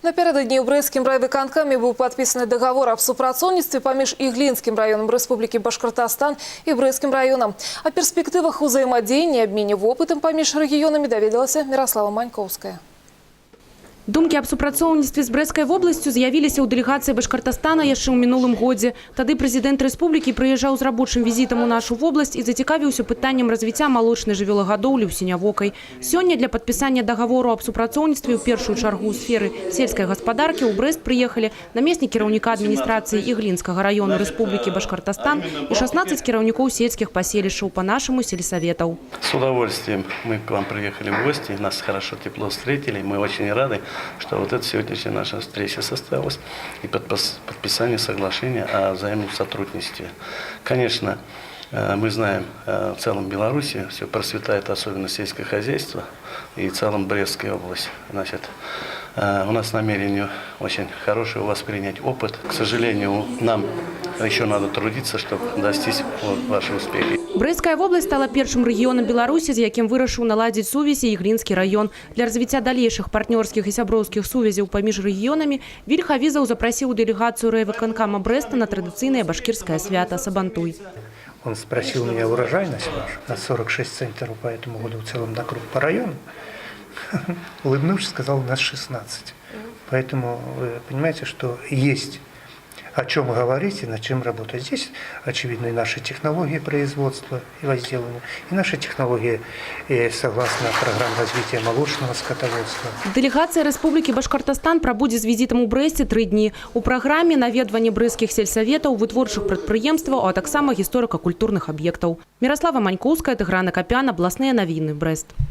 Напярэдадні ў брэсцкім райвыканкаме быў падпісаны дагавор аб супрацоўніцтве паміж Іглінскім раёнам Рэспублікі Башкортостан і Брэсцкім раёнам. О перспектывах узаемадзеяння і абмене вопытам паміж рэгіёнамі даведалася Мирослава Манькоўская. Думкі аб супрацоўніцтве з Брэсцкай вобласцю з'явіліся ў дэлегацыі Башкортостана яшчэ ў мінулым годзе. Тады прэзідэнт рэспублікі прыязджаў з рабочым візітам у нашу вобласць і зацікавіўся пытаннем развіцця малочнай жывёлагадоўлі ў Сінявокай. Сёння для падпісання дагавору аб супрацоўніцтве ў першую чаргу ў сферы сельскай гаспадаркі ў Брэст прыехалі намеснік кіраўніка адміністрацыі Іглінскага раёну Рэспублікі Башкортостан і 16 кіраўнікоў сельскіх паселішчаў по-нашаму сельсоветаў. С удовольствием мы к вам приехали в гости, нас хорошо, тепло встретили, мы очень рады, что вот эта сегодняшняя наша встреча состоялась и подписание соглашения о взаимном сотрудничестве. Конечно, мы знаем, в целом Беларуси все процветает, особенно сельское хозяйство, и в целом Брестская область. Значит, у нас намерение очень хорошее у вас принять опыт. К сожалению, нам еще надо трудиться, чтобы достичь ваших успехов. Брэсцкая вобласць стала першым рэгіёнам Беларусі, з якім вырашыў наладзіць сувязі Іглінскі раён. Для развіцця далейшых партнёрскіх і сяброўскіх сувязяў паміж рэгіёнамі Вільхавізаў запрасіў дэлегацыю райвыканкама Брэста на традыцыйнае башкірскае свята Сабантуй. Он спросил меня урожайность ваша на 46 центнеров по этому году в целом на круг по району. Улыбнувшись, сказал, у нас 16. Поэтому вы понимаете, что есть о чем говорить и над чем работать. Здесь, очевидно, и наши технологии производства и возделывания, и наши технологии согласно программе развития молочного скотоводства. Делегация Республики Башкортостан прабудзе з візітам у Брэсце 3 дні. У праграме наведванне брэсцкіх сельсаветаў, вытворчых прадпрыемстваў, а таксама гісторыка-культурных аб'ектаў. Мирослава Манькоўская, Тыгран Акапян, абласныя навіны, Брэст.